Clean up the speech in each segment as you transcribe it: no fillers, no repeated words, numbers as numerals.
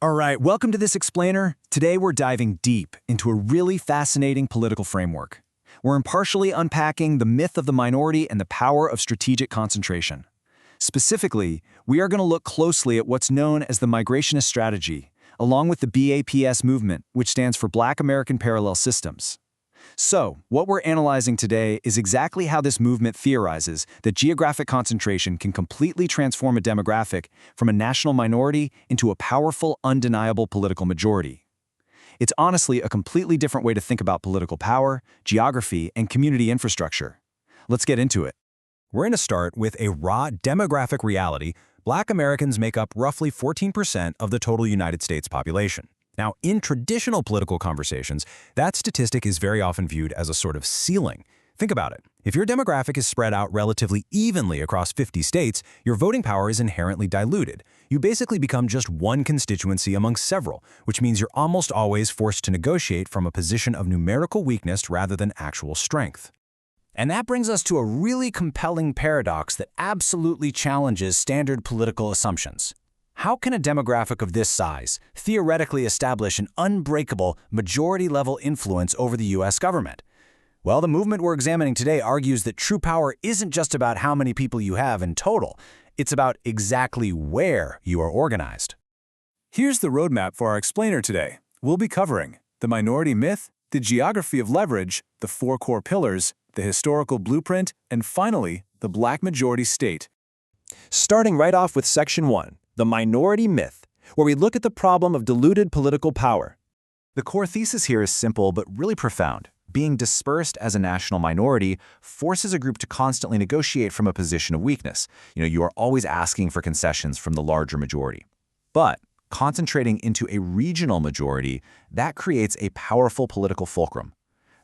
All right, welcome to this explainer. Today we're diving deep into a really fascinating political framework. We're impartially unpacking the myth of the minority and the power of strategic concentration. Specifically, we are going to look closely at what's known as the Migrationist Strategy, along with the B.A.P.S movement, which stands for Black American Parallel Systems. So, what we're analyzing today is exactly how this movement theorizes that geographic concentration can completely transform a demographic from a national minority into a powerful, undeniable political majority. It's honestly a completely different way to think about political power, geography, and community infrastructure. Let's get into it. We're going to start with a raw demographic reality. Black Americans make up roughly 14% of the total United States population. Now, in traditional political conversations, that statistic is very often viewed as a sort of ceiling. Think about it. If your demographic is spread out relatively evenly across 50 states, your voting power is inherently diluted. You basically become just one constituency among several, which means you're almost always forced to negotiate from a position of numerical weakness rather than actual strength. And that brings us to a really compelling paradox that absolutely challenges standard political assumptions. How can a demographic of this size theoretically establish an unbreakable majority-level influence over the U.S. government? Well, the movement we're examining today argues that true power isn't just about how many people you have in total. It's about exactly where you are organized. Here's the roadmap for our explainer today. We'll be covering the minority myth, the geography of leverage, the 4 core pillars, the historical blueprint, and finally, the black majority state. Starting right off with Section 1. The minority myth, where we look at the problem of diluted political power. The core thesis here is simple but really profound. Being dispersed as a national minority forces a group to constantly negotiate from a position of weakness. You are always asking for concessions from the larger majority. But concentrating into a regional majority, that creates a powerful political fulcrum.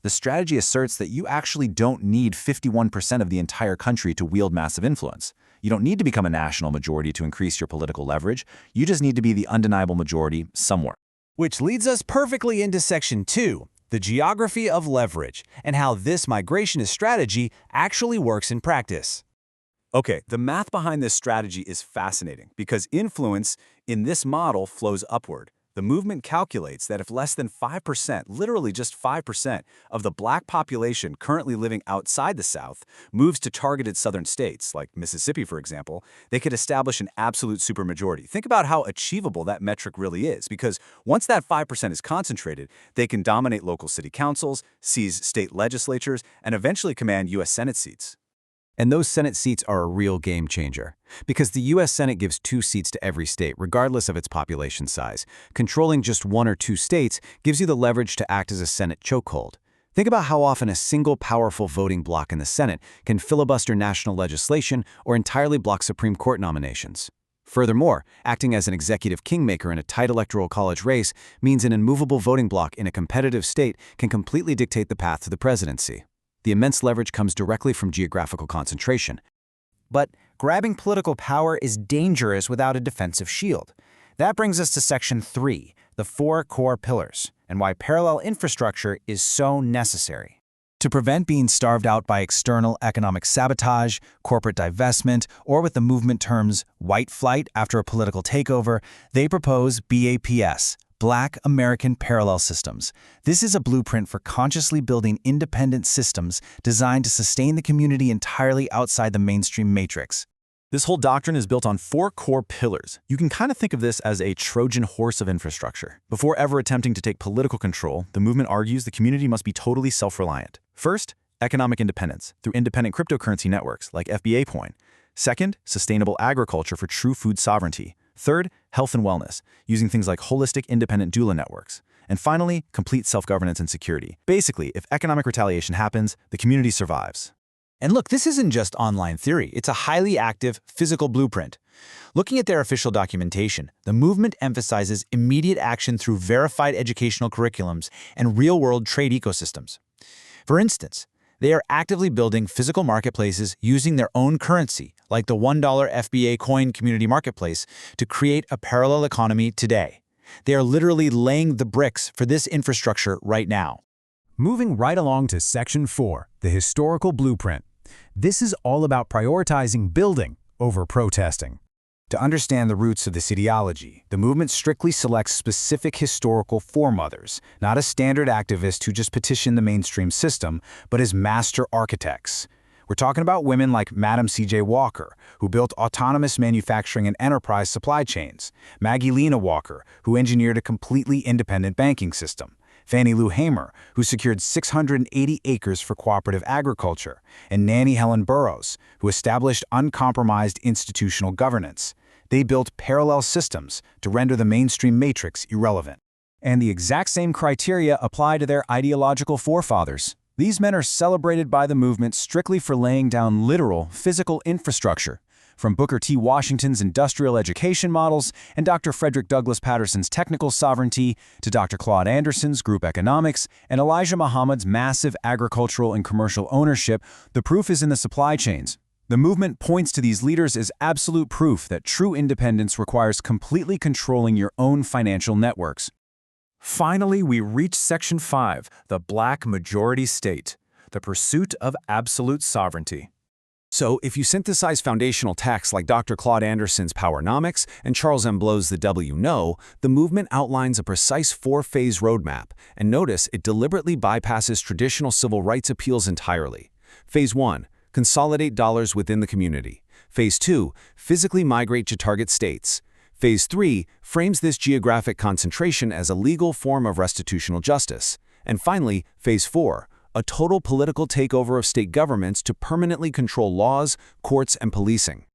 The strategy asserts that you actually don't need 51% of the entire country to wield massive influence. You don't need to become a national majority to increase your political leverage. You just need to be the undeniable majority somewhere. Which leads us perfectly into Section 2, the geography of leverage, and how this migrationist strategy actually works in practice. Okay, the math behind this strategy is fascinating because influence in this model flows upward. The movement calculates that if less than 5%, literally just 5%, of the black population currently living outside the South moves to targeted southern states, like Mississippi, for example, they could establish an absolute supermajority. Think about how achievable that metric really is, because once that 5% is concentrated, they can dominate local city councils, seize state legislatures, and eventually command U.S. Senate seats. And those Senate seats are a real game changer, because the U.S. Senate gives 2 seats to every state, regardless of its population size. Controlling just 1 or 2 states gives you the leverage to act as a Senate chokehold. Think about how often a single powerful voting bloc in the Senate can filibuster national legislation or entirely block Supreme Court nominations. Furthermore, acting as an executive kingmaker in a tight electoral college race means an immovable voting bloc in a competitive state can completely dictate the path to the presidency. The immense leverage comes directly from geographical concentration. But grabbing political power is dangerous without a defensive shield. That brings us to Section 3, the 4 core pillars, and why parallel infrastructure is so necessary. To prevent being starved out by external economic sabotage, corporate divestment, or with the movement terms white flight after a political takeover, they propose B.A.P.S, Black American Parallel Systems. This is a blueprint for consciously building independent systems designed to sustain the community entirely outside the mainstream matrix. This whole doctrine is built on 4 core pillars. You can kind of think of this as a Trojan horse of infrastructure. Before ever attempting to take political control, the movement argues the community must be totally self-reliant. First, economic independence through independent cryptocurrency networks like FBA Coin. Second, sustainable agriculture for true food sovereignty. Third, health and wellness, using things like holistic independent doula networks. And finally, complete self-governance and security. Basically, if economic retaliation happens, the community survives. And look, this isn't just online theory. It's a highly active, physical blueprint. Looking at their official documentation, the movement emphasizes immediate action through verified educational curriculums and real-world trade ecosystems. For instance, they are actively building physical marketplaces using their own currency, like the $1 FBA Coin community marketplace, to create a parallel economy today. They are literally laying the bricks for this infrastructure right now. Moving right along to Section 4, the historical blueprint. This is all about prioritizing building over protesting. To understand the roots of this ideology, the movement strictly selects specific historical foremothers, not a standard activist who just petition the mainstream system, but as master architects. We're talking about women like Madam C.J. Walker, who built autonomous manufacturing and enterprise supply chains, Maggie Lena Walker, who engineered a completely independent banking system, Fannie Lou Hamer, who secured 680 acres for cooperative agriculture, and Nannie Helen Burroughs, who established uncompromised institutional governance. They built parallel systems to render the mainstream matrix irrelevant. And the exact same criteria apply to their ideological forefathers. These men are celebrated by the movement strictly for laying down literal, physical infrastructure. From Booker T. Washington's industrial education models and Dr. Frederick Douglass Patterson's technical sovereignty to Dr. Claude Anderson's group economics and Elijah Muhammad's massive agricultural and commercial ownership, the proof is in the supply chains. The movement points to these leaders as absolute proof that true independence requires completely controlling your own financial networks. Finally, we reach Section 5, the Black Majority State, the pursuit of absolute sovereignty. So, if you synthesize foundational texts like Dr. Claude Anderson's Powernomics and Charles M. Blow's The W No, the movement outlines a precise four-phase roadmap, and notice it deliberately bypasses traditional civil rights appeals entirely. Phase 1. Consolidate dollars within the community. Phase 2. Physically migrate to target states. Phase 3 frames this geographic concentration as a legal form of restitutional justice. And finally, Phase 4, a total political takeover of state governments to permanently control laws, courts, and policing.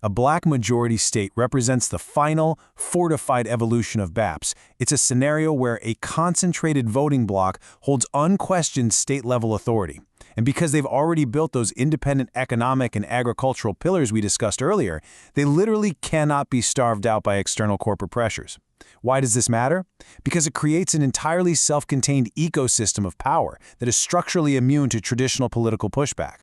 A black majority state represents the final, fortified evolution of B.A.P.S. It's a scenario where a concentrated voting bloc holds unquestioned state-level authority. And because they've already built those independent economic and agricultural pillars we discussed earlier, they literally cannot be starved out by external corporate pressures. Why does this matter? Because it creates an entirely self-contained ecosystem of power that is structurally immune to traditional political pushback.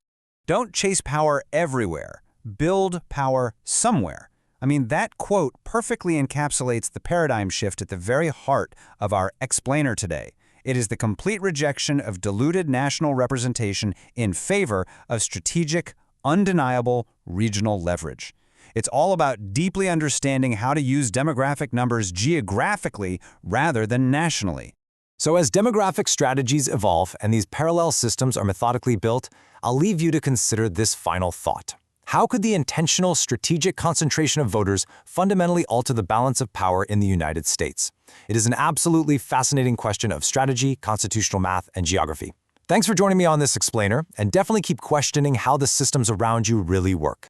Don't chase power everywhere. Build power somewhere. I mean, that quote perfectly encapsulates the paradigm shift at the very heart of our explainer today. It is the complete rejection of diluted national representation in favor of strategic, undeniable regional leverage. It's all about deeply understanding how to use demographic numbers geographically rather than nationally. So as demographic strategies evolve and these parallel systems are methodically built, I'll leave you to consider this final thought. How could the intentional strategic concentration of voters fundamentally alter the balance of power in the United States? It is an absolutely fascinating question of strategy, constitutional math, and geography. Thanks for joining me on this explainer, and definitely keep questioning how the systems around you really work.